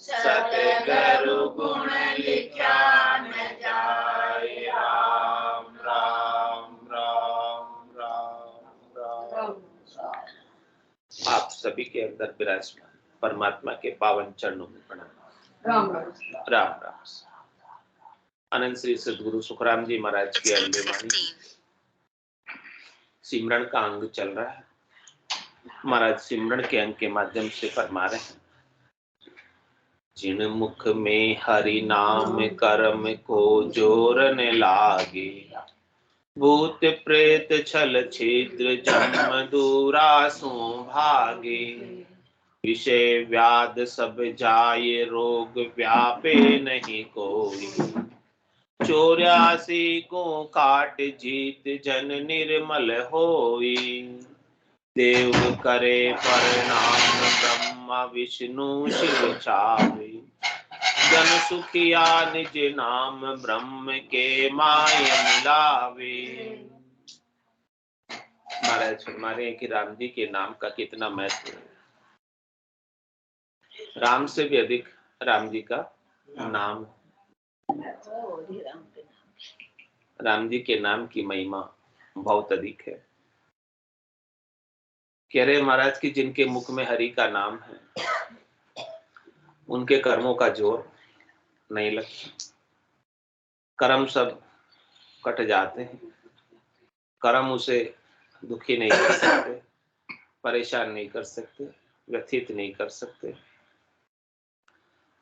सतगुरु गुण लिखा न जाए। राम राम राम राम राम। आप सभी के अंदर विराजमान परमात्मा के पावन चरणों में प्रणाम। राम राम राम। अनंत श्री सद्गुरु सुखराम जी महाराज की अल्लेवाणी सिमरन का अंग चल रहा है। महाराज सिमरन के अंग के माध्यम से फरमा रहे हैं, जिन मुख में हरि नाम कर्म को जोरने लागे, भूत प्रेत छल छिद्र जन्म दूरा सो भागे। विषय व्याध सब जाए, रोग व्यापे नहीं कोई। 84 को काट जीत जन निर्मल होई। देव करे प्रणाम ब्रह्मा विष्णु शिव छावे। जन सुखिया निज नाम ब्रह्म के माय मिलावे। महाराज फरमारे हैं कि राम जी के नाम का कितना महत्व है। राम से भी अधिक राम जी का नाम। राम जी के नाम की महिमा बहुत अधिक है। कह रहे महाराज कि जिनके मुख में हरि का नाम है, उनके कर्मों का जोर नहीं लगता। कर्म सब कट जाते हैं। कर्म उसे दुखी नहीं कर सकते, परेशान नहीं कर सकते, व्यथित नहीं कर सकते।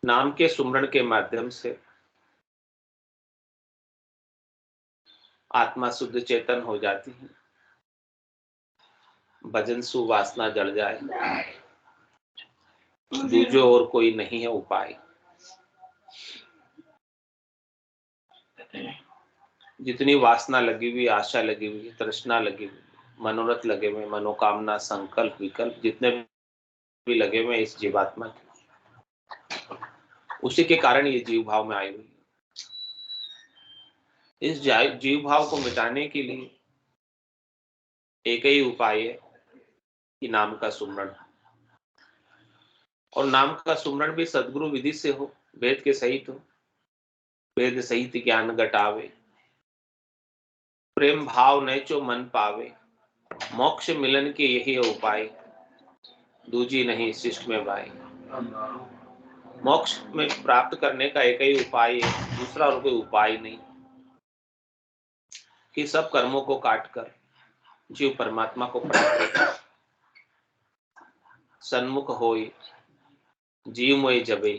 नाम के सुमरण के माध्यम से आत्मा शुद्ध चेतन हो जाती है। भजन सुवासना जड़ जाए, दूजो और कोई नहीं है उपाय। जितनी वासना लगी हुई, आशा लगी हुई, तृष्णा लगी हुई, मनोरथ लगे हुए, मनोकामना, संकल्प, विकल्प जितने भी लगे हुए इस जीवात्मा के, उसी के कारण ये जीव भाव में आई हुई। इस जीव भाव को मिटाने के लिए एक ही उपाय है कि नाम का सुमरण। और नाम का सुमरण भी सद्गुरु विधि से हो, वेद के सहित हो। वेद सहित ज्ञान घटावे, प्रेम भाव नैचो मन पावे। मोक्ष मिलन के यही उपाय, दूजी नहीं शिष्ट में भाई। मोक्ष में प्राप्त करने का एक ही उपाय है, दूसरा और कोई उपाय नहीं। कि सब कर्मों को काटकर जीव परमात्मा को प्राप्त करे। सन्मुख होई जीव मोय जबे,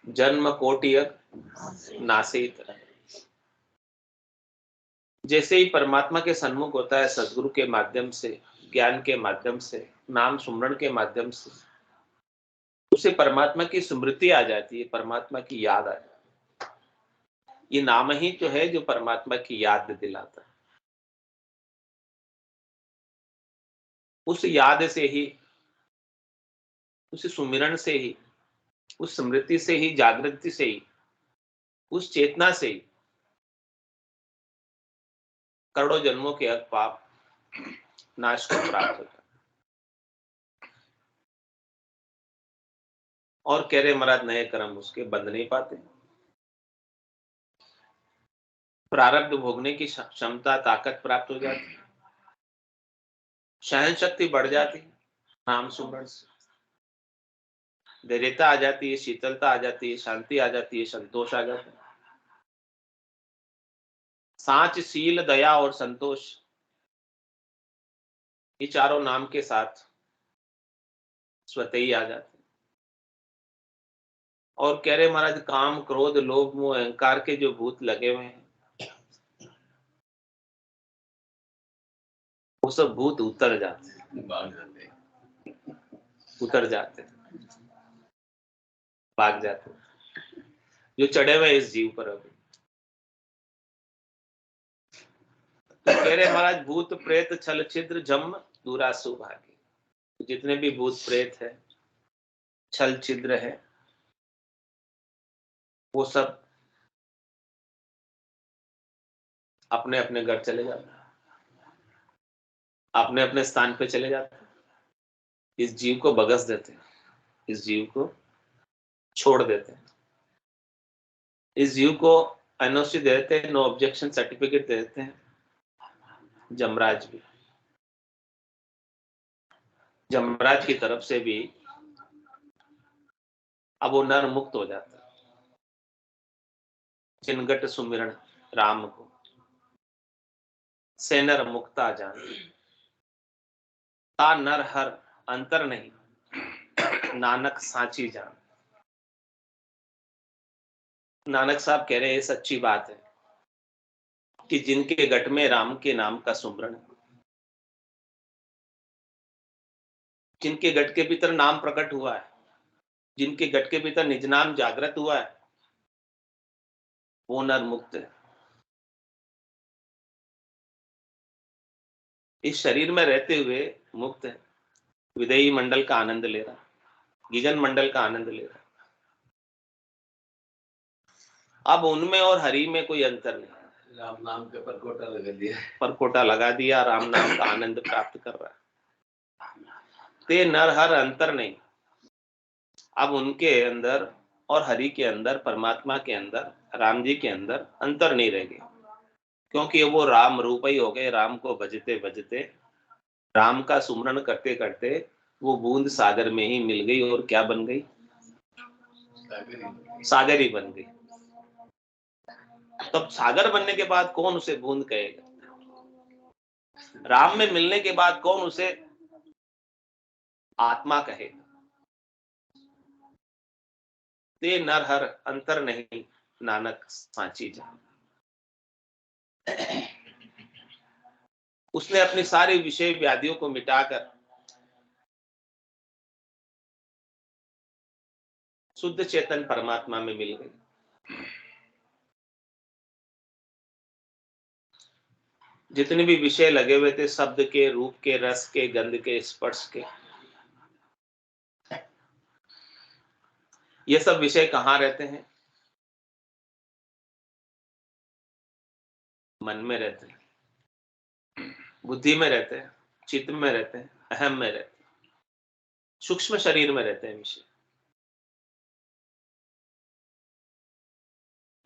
जन्म कोटियक नासित। जैसे ही परमात्मा के सन्मुख होता है, सद्गुरु के माध्यम से, ज्ञान के माध्यम से, नाम सुमरण के माध्यम से, उसे परमात्मा की स्मृति आ जाती है, परमात्मा की याद आ जाती है। ये नाम ही तो है जो परमात्मा की याद दिलाता है। उस याद से ही, उस सुमिरन से ही, उस स्मृति से ही, जागृति से ही, उस चेतना से ही करोड़ों जन्मों के अग पाप नाश को प्राप्त होता है। और कह रहे महाराज नए कर्म उसके बंध नहीं पाते। प्रारब्ध भोगने की क्षमता, ताकत प्राप्त हो जाती है, सहन शक्ति बढ़ जाती है नाम सुमरण से। धैर्यता आ जाती है, शीतलता आ जाती है, शांति आ जाती है, संतोष आ जाता है। सांच, शील, दया और संतोष, ये चारों नाम के साथ स्वतः ही आ जाते हैं। और कह रहे महाराज काम, क्रोध, लोभ, मोह, अहंकार के जो भूत लगे हुए हैं, वो सब भूत उतर जाते हैं, उतर जाते हैं, भाग जाते हैं, जो चढ़े हुए इस जीव पर। अभी तो कह रहे महाराज भूत प्रेत छल छिद्र जम दूरा सुभागे। जितने भी भूत प्रेत है, छल छिद्र है, वो सब अपने अपने घर चले जाते हैं, अपने अपने स्थान पे चले जाते हैं। इस जीव को बगस देते हैं, इस जीव को छोड़ देते हैं। इस जीव को एनओसी दे देते हैं, नो ऑब्जेक्शन सर्टिफिकेट दे देते हैं। जमराज भी, जमराज की तरफ से भी अब वो नर मुक्त हो जाता है। जिनगट सुमिरन राम को से नर मुक्ता जान, ता नर हर अंतर नहीं, नानक साची जान। नानक साहब कह रहे हैं सच्ची बात है कि जिनके गट में राम के नाम का सुमरण, जिनके गट के भीतर नाम प्रकट हुआ है, जिनके गट के भीतर निज नाम जागृत हुआ है, वो नर मुक्त है। इस शरीर में रहते हुए मुक्त है, विदेही मंडल का आनंद ले रहा, गिगन मंडल का आनंद ले रहा। अब उनमें और हरि में कोई अंतर नहीं। राम नाम के परकोटा लगा दिया, परकोटा लगा दिया, राम नाम का आनंद प्राप्त कर रहा है। ते नर हर अंतर नहीं। अब उनके अंदर और हरि के अंदर, परमात्मा के अंदर, राम जी के अंदर अंतर नहीं रह गया, क्योंकि वो राम रूप ही हो गए। राम को भजते भजते, राम का सुमरण करते करते वो बूंद सागर में ही मिल गई और क्या बन गई? सागर ही बन गई। तब सागर बनने के बाद कौन उसे बूंद कहेगा? राम में मिलने के बाद कौन उसे आत्मा कहेगा? ते नर हर अंतर नहीं, नानक साची जान। उसने अपनी सारी विषय व्याधियों को मिटाकर शुद्ध चेतन परमात्मा में मिल गई। जितने भी विषय लगे हुए थे, शब्द के, रूप के, रस के, गंध के, स्पर्श के, ये सब विषय कहाँ रहते हैं? मन में रहते हैं, बुद्धि में रहते हैं, चित्त में रहते हैं, अहम में रहते हैं, सूक्ष्म शरीर में रहते हैं विषय।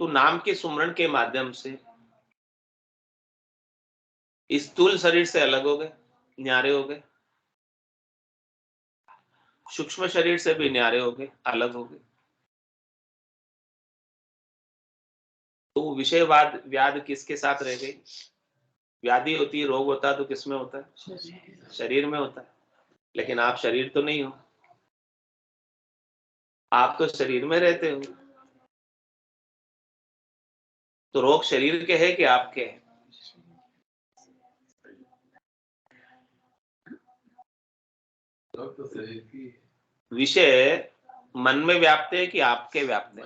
तो नाम के सुमरण के माध्यम से इस स्थूल शरीर से अलग हो गए, न्यारे हो गए, सूक्ष्म शरीर से भी न्यारे हो गए, अलग हो गए। तो विषयवाद व्याध किसके साथ रह गई? व्याधि होती है, रोग होता है तो किसमें होता है? शरीर में होता है। लेकिन आप शरीर तो नहीं हो, आप तो शरीर में रहते हो। तो रोग शरीर के है कि आपके है? तो शरीर की विषय मन में व्याप्त है कि आपके व्याप्त है?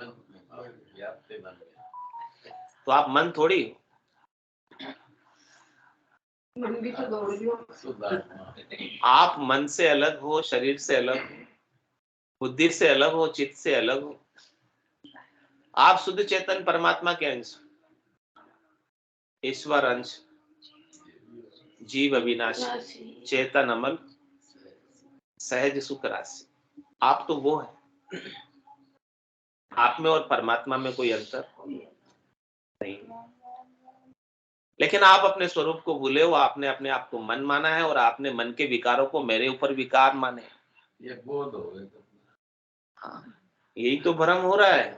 तो आप मन थोड़ी हो। आप मन से अलग हो, शरीर से अलग हो, बुद्धि से अलग हो, चित्त से अलग हो। आप शुद्ध चेतन परमात्मा के अंश, ईश्वर अंश, जीव अविनाशी, चेतन अमल, सहज सुख राशि। आप तो वो है। आप में और परमात्मा में कोई अंतर नहीं। लेकिन आप अपने स्वरूप को भूले हो। आपने अपने आप को मन माना है और आपने मन के विकारों को मेरे ऊपर विकार माने। ये बोध हो गए। हाँ, यही तो भ्रम हो रहा है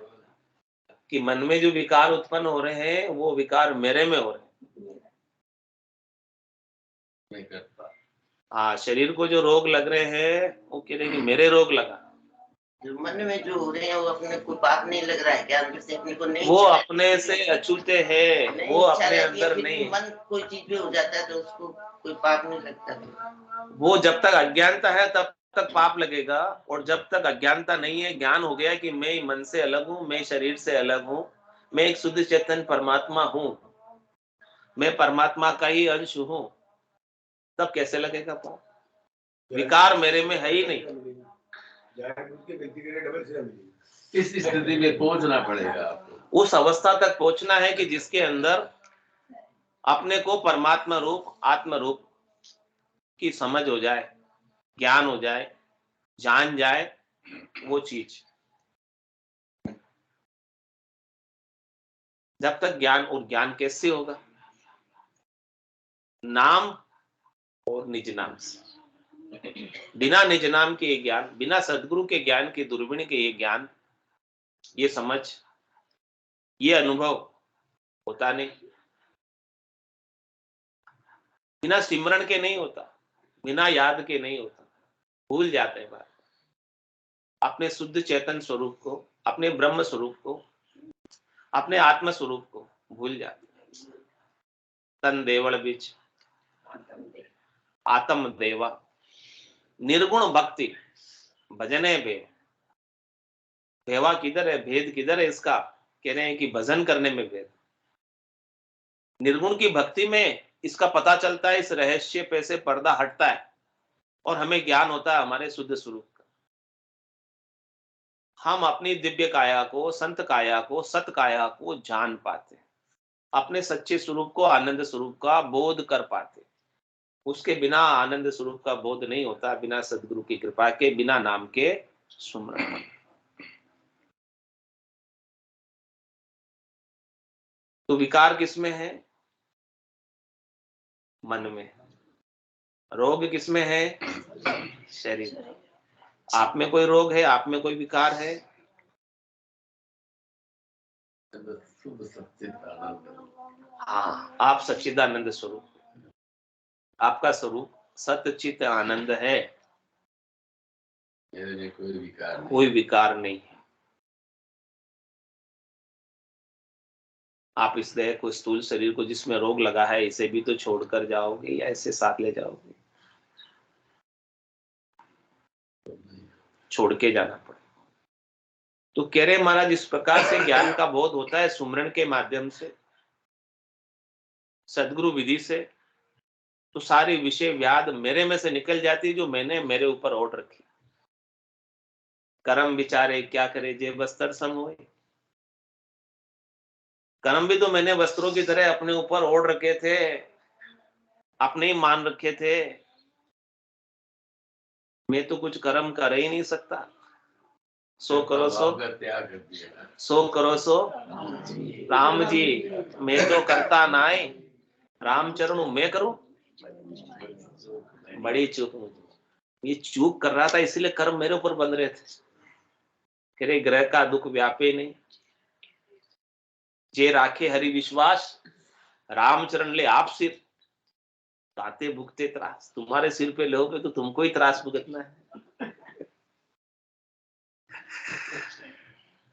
कि मन में जो विकार उत्पन्न हो रहे हैं वो विकार मेरे में हो रहे हैं। नहीं करता। हाँ, शरीर को जो रोग लग रहे हैं वो कह रहे हैं कि मेरे रोग लगा। जो मन में जो हो रहे हैं वो अपने को पाप नहीं लग रहा है क्या? अंदर से अपने को नहीं, वो अपने से अछूते हैं, वो अपने अंदर नहीं। मन कोई चीज भी हो जाता है तो उसको कोई पाप नहीं लगता। वो जब तक अज्ञानता है तब तक पाप लगेगा, और जब तक अज्ञानता नहीं है, ज्ञान हो गया कि मैं मन से अलग हूँ, मैं शरीर से अलग हूँ, मैं एक शुद्ध चेतन परमात्मा हूँ, मैं परमात्मा का ही अंश हूँ, तब कैसे लगेगा पाप? विकार मेरे में है ही नहीं। इस स्थिति में पहुंचना पड़ेगा आपको। उस अवस्था तक पहुंचना है कि जिसके अंदर अपने को परमात्मा रूप, आत्म रूप की समझ हो जाए, ज्ञान हो जाए, जान जाए वो चीज। जब तक ज्ञान, और ज्ञान कैसे होगा? नाम और निज नाम से। बिना निज नाम के ये ज्ञान, बिना सदगुरु के ज्ञान के, दूरबीन के ये ज्ञान, ये समझ, ये अनुभव होता नहीं। बिना सिमरण के नहीं होता, बिना याद के नहीं होता। भूल जाते हैं बात, अपने शुद्ध चेतन स्वरूप को, अपने ब्रह्म स्वरूप को, अपने आत्म स्वरूप को भूल जाते हैं। तन देवल बीच आत्म देवा, निर्गुण भक्ति भजने भे। भेवा किधर है, भेद किधर है इसका? कह रहे हैं कि भजन करने में भेद। निर्गुण की भक्ति में इसका पता चलता है, इस रहस्य पे से पर्दा हटता है और हमें ज्ञान होता है हमारे शुद्ध स्वरूप का। हम अपनी दिव्य काया को, संत काया को, सत काया को जान पाते, अपने सच्चे स्वरूप को, आनंद स्वरूप का बोध कर पाते। उसके बिना आनंद स्वरूप का बोध नहीं होता, बिना सदगुरु की कृपा के, बिना नाम के सुमरण। तो विकार किसमें है? मन में। रोग किसमें है? शरीर। आप में कोई रोग है? आप में कोई विकार है? शुद्ध सच्चिदानंद। हाँ, आप सच्चिदानंद स्वरूप, आपका स्वरूप सच्चित आनंद है। मेरे में कोई विकार नहीं। कोई विकार नहीं है। आप इस देह को, स्थूल शरीर को जिसमें रोग लगा है, इसे भी तो छोड़कर जाओगे या इसे साथ ले जाओगे? छोड़ के जाना पड़े। तो कह रहे महाराज, इस प्रकार से ज्ञान का बोध होता है सुमरण के माध्यम से, सदगुरु विधि से। तो सारी विषय व्याध मेरे में से निकल जाती है, जो मैंने मेरे ऊपर ओढ़ रखी। कर्म विचारे क्या करे जे बस्तर सम होए। कर्म भी तो मैंने वस्त्रों की तरह अपने ऊपर ओढ़ रखे थे, अपने ही मान रखे थे। मैं तो कुछ कर्म कर ही नहीं सकता। सो करो सो, त्याग कर दिया। सो करो सो राम जी, मैं तो करता ना है, रामचरण मैं करूं। बड़ी चूक, ये चूक कर रहा था, इसलिए कर्म मेरे ऊपर बंध रहे थे। कह रहे ग्रह का दुख व्यापे नहीं, जे राखे हरि विश्वास, रामचरण ले आप सिर। ताते भुगते त्रास, तुम्हारे सिर पे लोगे तो तुमको ही त्रास भुगतना है।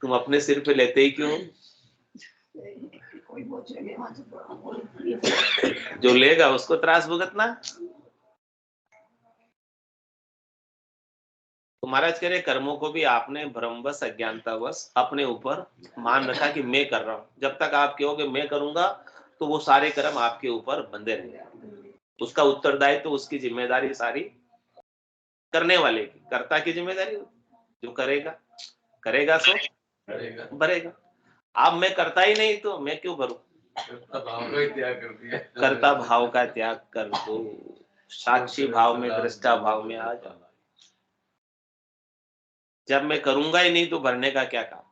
तुम अपने सिर पे लेते ही क्यों? जो लेगा उसको त्रास भुगतना। तो महाराज कह रहे कर्मों को भी आपने भ्रमवश, अज्ञानतावश अपने ऊपर मान रखा कि मैं कर रहा हूं। जब तक आप कहोगे मैं करूंगा, तो वो सारे कर्म आपके ऊपर बंधे रहेंगे। उसका उत्तरदायित्व, तो उसकी जिम्मेदारी सारी करने वाले की, कर्ता की जिम्मेदारी। जो करेगा, करेगा सो भरेगा। अब मैं करता ही नहीं तो मैं क्यों भरूं? करता भाव का त्याग कर दिया। कर्ता भाव का त्याग कर दो, साक्षी भाव में, दृष्टा भाव में आ जाओ। जब मैं करूंगा ही नहीं तो भरने का क्या काम?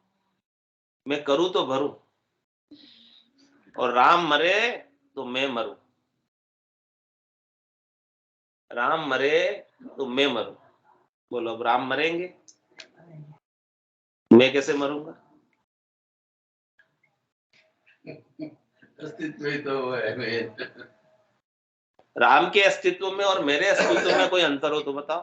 मैं करूं तो भरूं, और राम मरे तो मैं मरूं। राम मरे तो मैं मरूं। बोलो, अब राम मरेंगे, मैं कैसे मरूंगा? अस्तित्व ही तो है। राम के अस्तित्व में और मेरे अस्तित्व में कोई अंतर हो तो बताओ।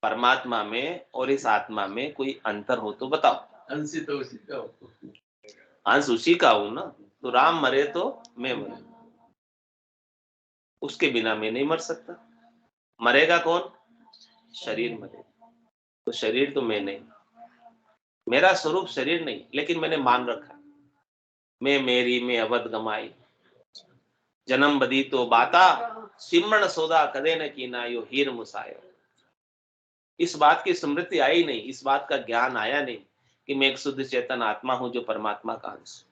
परमात्मा में और इस आत्मा में कोई अंतर हो तो बताओ। अंश तो उसी का हो। अंश उसी का हूं ना। तो राम मरे तो मैं मरूं, उसके बिना मैं नहीं मर सकता। मरेगा कौन? शरीर मरेगा। तो शरीर तो मैं नहीं, मेरा स्वरूप शरीर नहीं, लेकिन मैंने मान रखा मैं मेरी में अवध गमाई, जन्म बदी तो बाता, सिमरण सौदा कदे न कीना यो हीर मुसायो। इस बात की स्मृति आई नहीं, इस बात का ज्ञान आया नहीं कि मैं एक शुद्ध चेतन आत्मा हूं जो परमात्मा का अंश।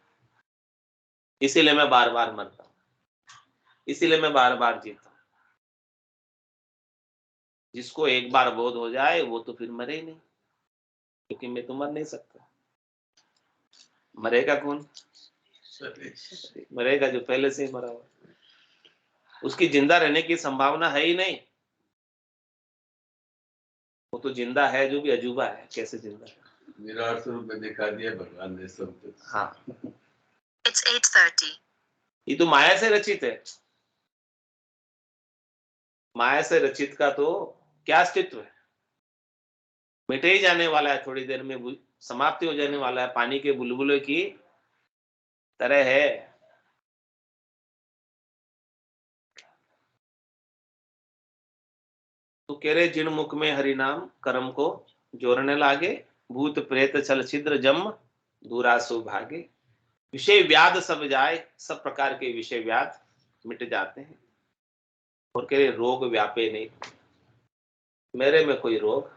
इसीलिए मैं बार बार मरता हूं, इसीलिए मैं बार बार जीता हूं। जिसको एक बार बोध हो जाए वो तो फिर मरे ही नहीं, क्योंकि मैं तो मर नहीं सकता। मरेगा कौन? मरेगा जो पहले से ही मरा हुआ, उसकी जिंदा रहने की संभावना है ही नहीं। वो तो जिंदा है जो भी अजूबा है, कैसे जिंदा है? विराट स्वरूप में दिखा दिया भगवान ने सब कुछ। हाँ, It's 8:30. ये तो माया से रचित है। माया से रचित का तो क्या अस्तित्व है? मिटे ही जाने वाला है, थोड़ी देर में समाप्ति हो जाने वाला है, पानी के बुलबुले की तरह है। तो कह रहे जिन मुख में हरि नाम कर्म को जोड़ने लागे, भूत प्रेत छल छिद्र जम दूरा सो भागे। विषय व्याध सब जाए, सब प्रकार के विषय व्याध मिट जाते हैं। और कह रहे रोग व्यापे नहीं, मेरे में कोई रोग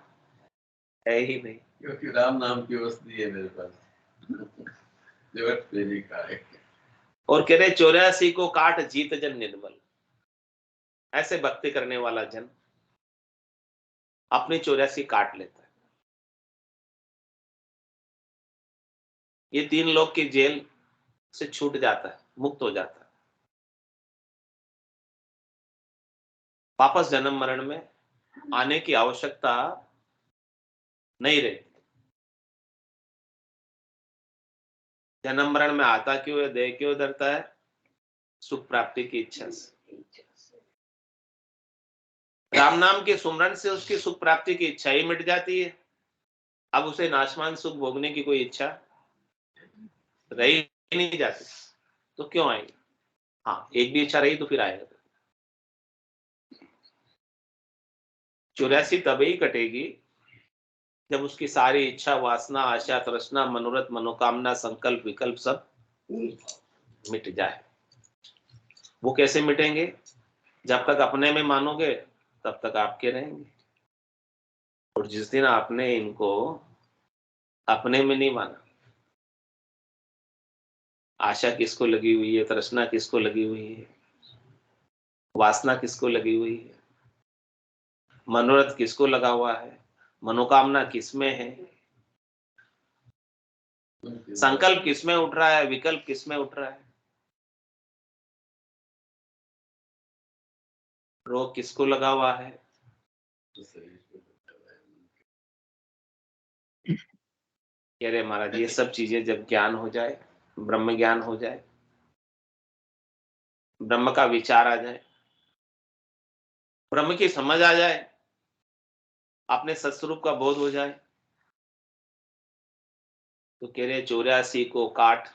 है ही नहीं, क्योंकि राम नाम की वस्तु है मेरे पास, जगत पे लिखा है। और कह रहे 84 को काट जीत जन निर्मल। ऐसे भक्ति करने वाला जन अपनी 84 काट लेता है। ये 3 लोग की जेल से छूट जाता है, मुक्त हो जाता है, वापस जन्म मरण में आने की आवश्यकता नहीं रहती। जन्म मरण में आता क्यों है, देह क्यों डरता है? सुख प्राप्ति की इच्छा से। राम नाम के सुमरन से उसकी सुख प्राप्ति की इच्छा ही मिट जाती है। अब उसे नाशवान सुख भोगने की कोई इच्छा रही नहीं जाती, तो क्यों आएगी? हाँ, एक भी इच्छा रही तो फिर आएगा। 84 तभी कटेगी जब उसकी सारी इच्छा, वासना, आशा, तृष्णा, मनोरथ, मनोकामना, संकल्प, विकल्प सब मिट जाए। वो कैसे मिटेंगे? जब तक अपने में मानोगे तब तक आपके रहेंगे, और जिस दिन आपने इनको अपने में नहीं माना, आशा किसको लगी हुई है, तृष्णा किसको लगी हुई है, वासना किसको लगी हुई है, मनोरथ किसको लगा हुआ है, मनोकामना किसमें है, संकल्प किसमें उठ रहा है, विकल्प किसमें उठ रहा है, रोग किसको लगा हुआ है। कह रहे महाराज ये सब चीजें जब ज्ञान हो जाए, ब्रह्म ज्ञान हो जाए, ब्रह्म का विचार आ जाए, ब्रह्म की समझ आ जाए, अपने सत्स्वरूप का बोध हो जाए, तो कह रहे 84 को काट।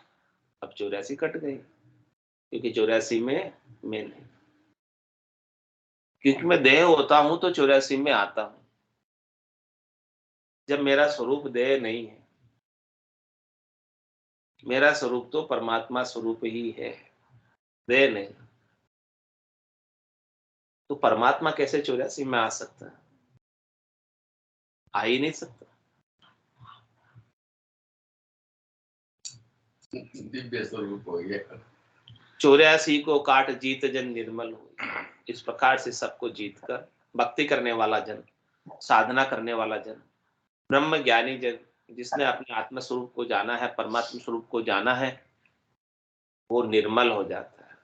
अब 84 कट गई, क्योंकि 84 में मैं नहीं, क्योंकि मैं देह होता हूं तो 84 में आता हूं। जब मेरा स्वरूप देह नहीं है, मेरा स्वरूप तो परमात्मा स्वरूप ही है, देह नहीं, तो परमात्मा कैसे 84 में आ सकता है? आ ही नहीं सकता। दिव्य स्वरूप हो गया। 84 को काट जीत जन निर्मल हो। इस प्रकार से सबको जीत कर भक्ति करने वाला जन, साधना करने वाला जन, ब्रह्म ज्ञानी जन, जिसने अपने आत्म स्वरूप को जाना है, परमात्मा स्वरूप को जाना है, वो निर्मल हो जाता है।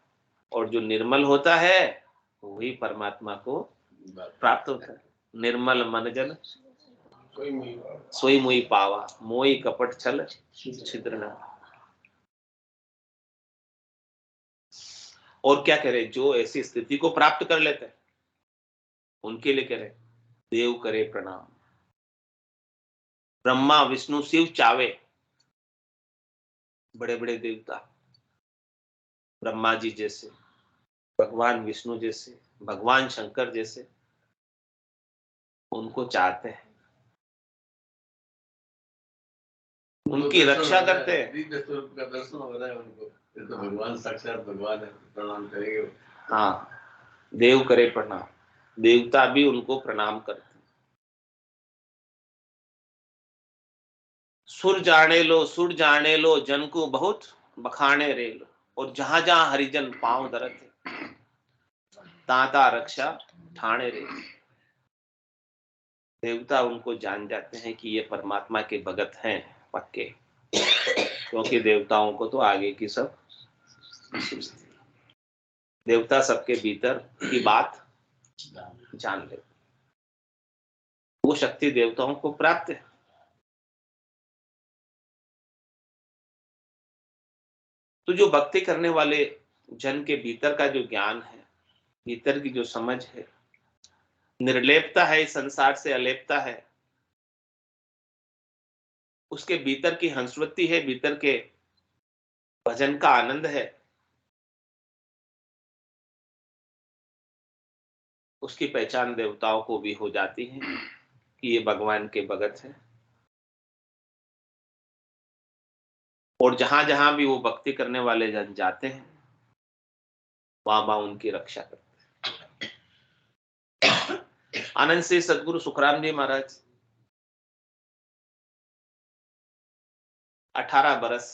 और जो निर्मल होता है वही परमात्मा को प्राप्त होता है। निर्मल मन जन सोई मोई पावा, मोई कपट छल छिद्र न। और क्या कह रहे, जो ऐसी स्थिति को प्राप्त कर लेते हैं उनके लिए कह रहे देव करे प्रणाम। ब्रह्मा विष्णु शिव चावे, बड़े बड़े देवता, ब्रह्मा जी जैसे, भगवान विष्णु जैसे, भगवान शंकर जैसे, उनको चाहते हैं, उनकी रक्षा करते हैं। दिव्य स्वरूप का दर्शन हो रहा है उनको, ये तो भगवान साक्षात भगवान है, प्रणाम करेंगे। हाँ, देव करे प्रणाम, देवता भी उनको प्रणाम करते हैं। सुर जाने लो जन को बहुत बखाने रे लो। और जहां जहां हरिजन पांव धरते, ताता रक्षा ठाणे रे। देवता उनको जान जाते हैं कि ये परमात्मा के भगत हैं पक्के, क्योंकि देवताओं को तो आगे की सब सूझती है। देवता सबके भीतर की बात जान ले, वो शक्ति देवताओं को प्राप्त है। तो जो भक्ति करने वाले जन के भीतर का जो ज्ञान है, भीतर की जो समझ है, निर्लेपता है, इस संसार से अलेपता है, उसके भीतर की हंसवृत्ति है, भीतर के भजन का आनंद है, उसकी पहचान देवताओं को भी हो जाती है कि ये भगवान के भगत है। और जहां जहां भी वो भक्ति करने वाले जन जाते हैं, वहां वहां उनकी रक्षा करते हैं। आनंद से सदगुरु सुखराम जी महाराज 18 बरस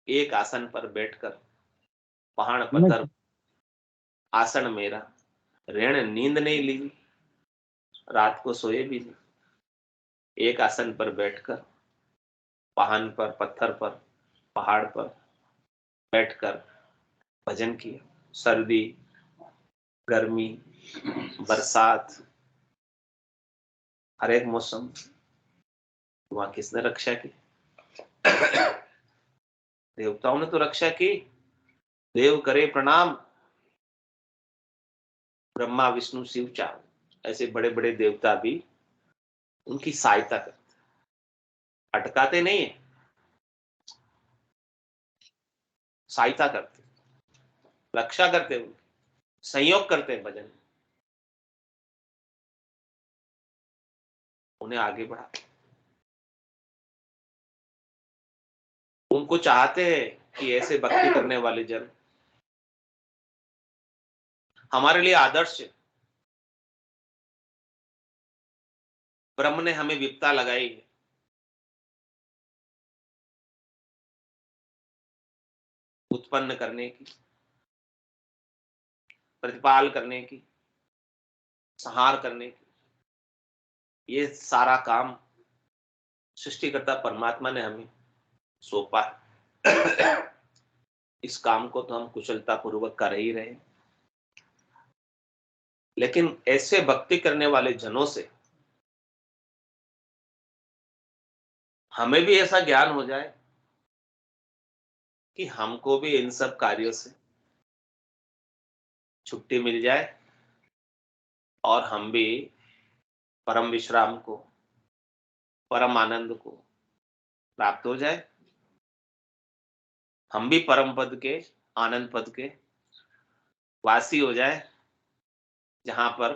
एक आसन पर बैठकर पहाड़ पत्थर आसन मेरा, ऋण नींद नहीं ली, रात को सोए भी नहीं, एक आसन पर बैठकर पहाड़ पर, पत्थर पर, पहाड़ पर बैठकर भजन किया। सर्दी, गर्मी, बरसात, हर एक मौसम वहां किसने रक्षा की? देवताओं ने तो रक्षा की। देव करे प्रणाम, ब्रह्मा विष्णु शिव चार ऐसे बड़े बड़े देवता भी उनकी सहायता करते, अटकाते नहीं है, सहायता करते, रक्षा करते, उनकी सहयोग करते हैं, भजन उन्हें आगे बढ़ाते। उनको चाहते हैं कि ऐसे भक्ति करने वाले जन हमारे लिए आदर्श है। ब्रह्म ने हमें विपता लगाई है, उत्पन्न करने की, प्रतिपाल करने की, संहार करने की। ये सारा काम सृष्टिकर्ता परमात्मा ने हमें सौंपा है। इस काम को तो हम कुशलता पूर्वक कर ही रहे, लेकिन ऐसे भक्ति करने वाले जनों से हमें भी ऐसा ज्ञान हो जाए कि हमको भी इन सब कार्यों से छुट्टी मिल जाए और हम भी परम विश्राम को, परम आनंद को प्राप्त हो जाए। हम भी परम पद के, आनंद पद के वासी हो जाए, जहां पर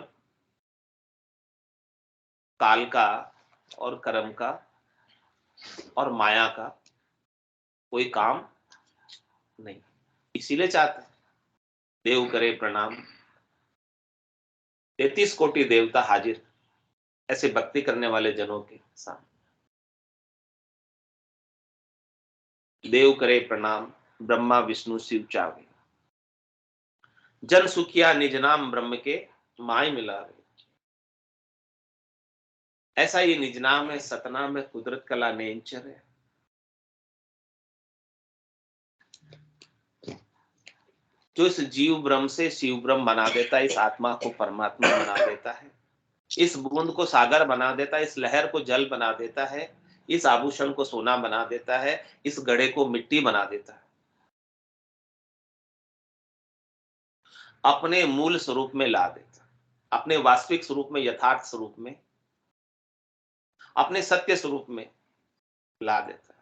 काल का और कर्म का और माया का कोई काम नहीं। इसीलिए चाहते हैं, देव करे प्रणाम, 33 कोटि देवता हाजिर ऐसे भक्ति करने वाले जनों के सामने। देव करे प्रणाम, ब्रह्मा विष्णु शिव चावे, जन सुखिया निज नाम ब्रह्म के माय मिलावे। ऐसा ये निज नाम है, सतनाम है, कुदरत कला नेचर है। जो इस जीव ब्रह्म से शिव ब्रह्म बना देता है, इस आत्मा को परमात्मा बना देता है, इस बूंद को सागर बना देता है, इस लहर को जल बना देता है, इस आभूषण को सोना बना देता है, इस घड़े को मिट्टी बना देता है। अपने मूल स्वरूप में ला देता, अपने वास्तविक स्वरूप में, यथार्थ स्वरूप में, अपने सत्य स्वरूप में ला देता।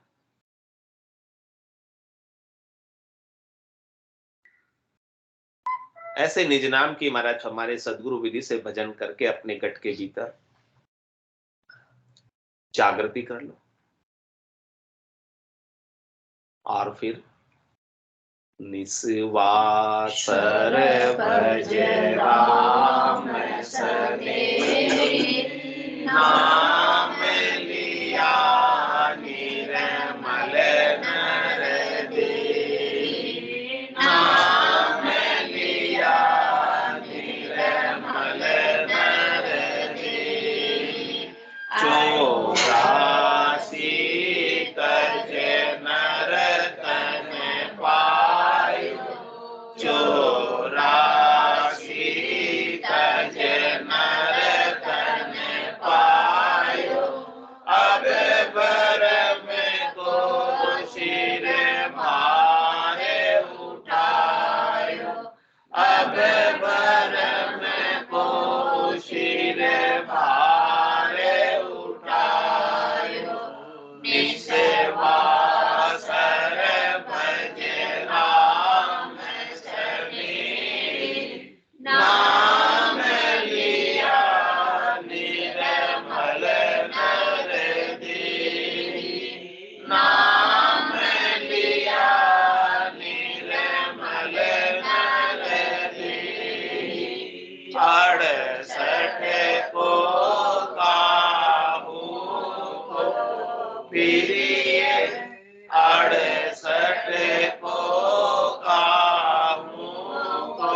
ऐसे निज नाम की महाराज हमारे सदगुरु विधि से भजन करके अपने गट के भीतर जागृति कर लो और फिर निस्वासर भज राम सने, नाम लिया निर्मल नर दे, नाम लिया निर्मल नर दे, 84 कर फिरिए 68 को काहू को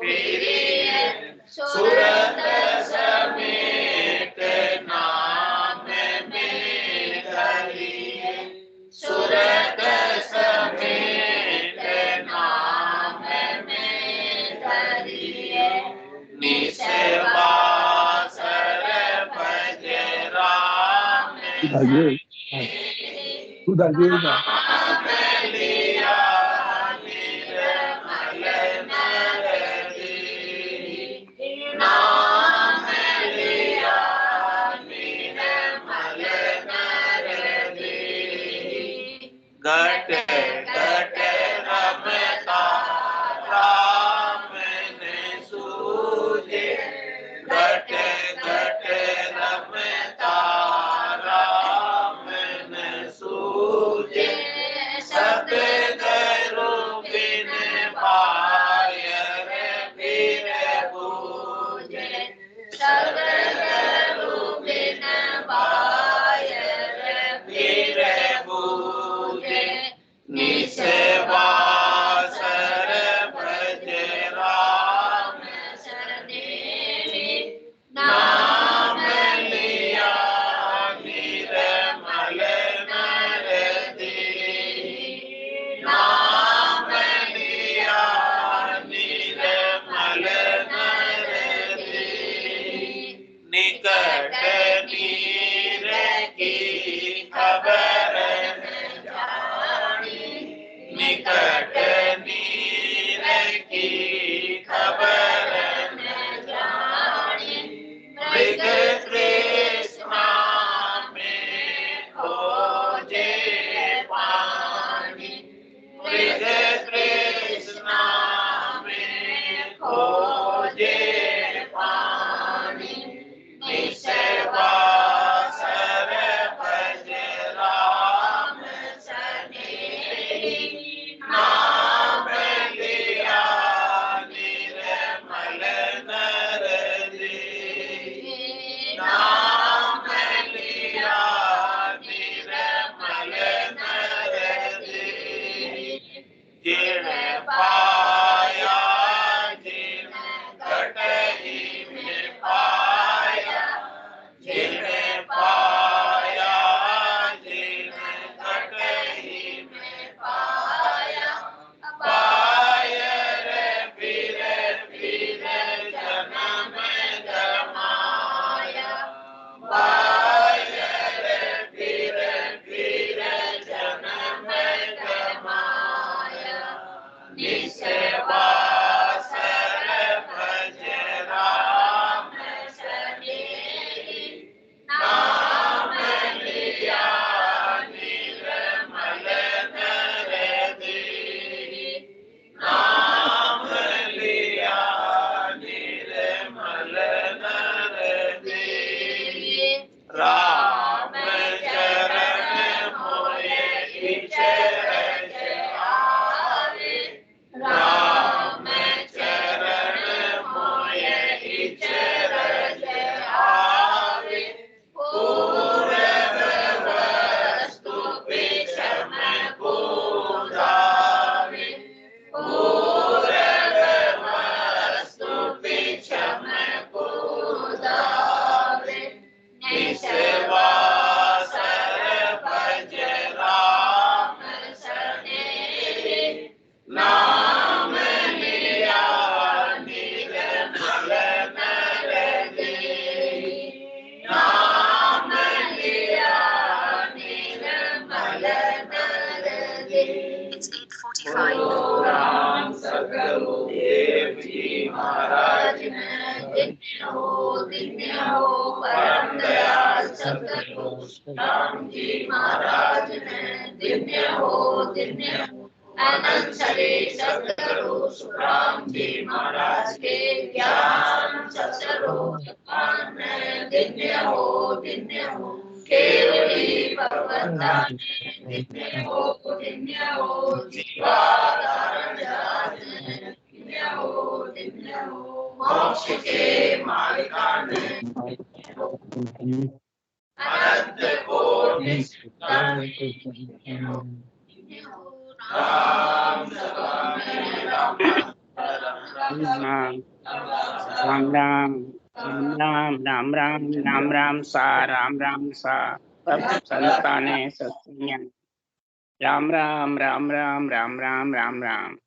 फिरिए सूरत समेत नाम में धरिए सूरत समेत नाम में धरिए निसेवासर भज राम नाम लिया निर्मल नरदी नाम लिया निर्मल नरदी घट घट रमता राम ने सूझे घट घट रमता राम ने सूझे सब गरु बिन पायर फिर बूझे सब गरु बिन पायर फिर बूझे निसेवासर भज राम सनेही नाम लिया निर्मल नरदी नाम लिया निर्मल नरदी निकट नीर की खबर जानी निकट नीर की खबर जानी मृग तृष्णा में खोजे पानी मृग तृष्णा में खोजे पानी निसेवासर भज राम सनेही नाम लिया निर्मल नरदी नाम लिया निर्मल नरदी जिन पाया जिन घटही में पाया जिन पाया जिन घटही में पाया पायर फिर फिर जन्म गमाया पायर फिर फिर जन्म गमाया निसेवासर भज राम सनेही नाम लिया निर्मल नरदी नाम लिया निर्मल नरदी राम चरण मोहे इचरज आवे राम चरण मोहे इचरज आवे पूरब वस्तु पिछम पूजावे पूरब वस्तु पिछम पूजावे निसेवासर भज राम सनेही नाम लिया निर्मल नरदी नाम लिया निर्मल नरदी It's 8:45. राम सद्गुरु देव जी महाराज ने दिव्य हो परम दयाल सद्गुरु राम जी महाराज ने दिव्य हो अनंत श्री सद्गुरु सुखराम जी महाराज के ज्ञान सत्स्वरूप दिव्य हो केवली भगवंतान दिव्य हो जीवाधारण दिव्य हो मोक्ष के मालिकान अनंत कोटि राम राम राम राम राम राम राम सा सब संताने सत्संग राम राम राम राम राम राम राम राम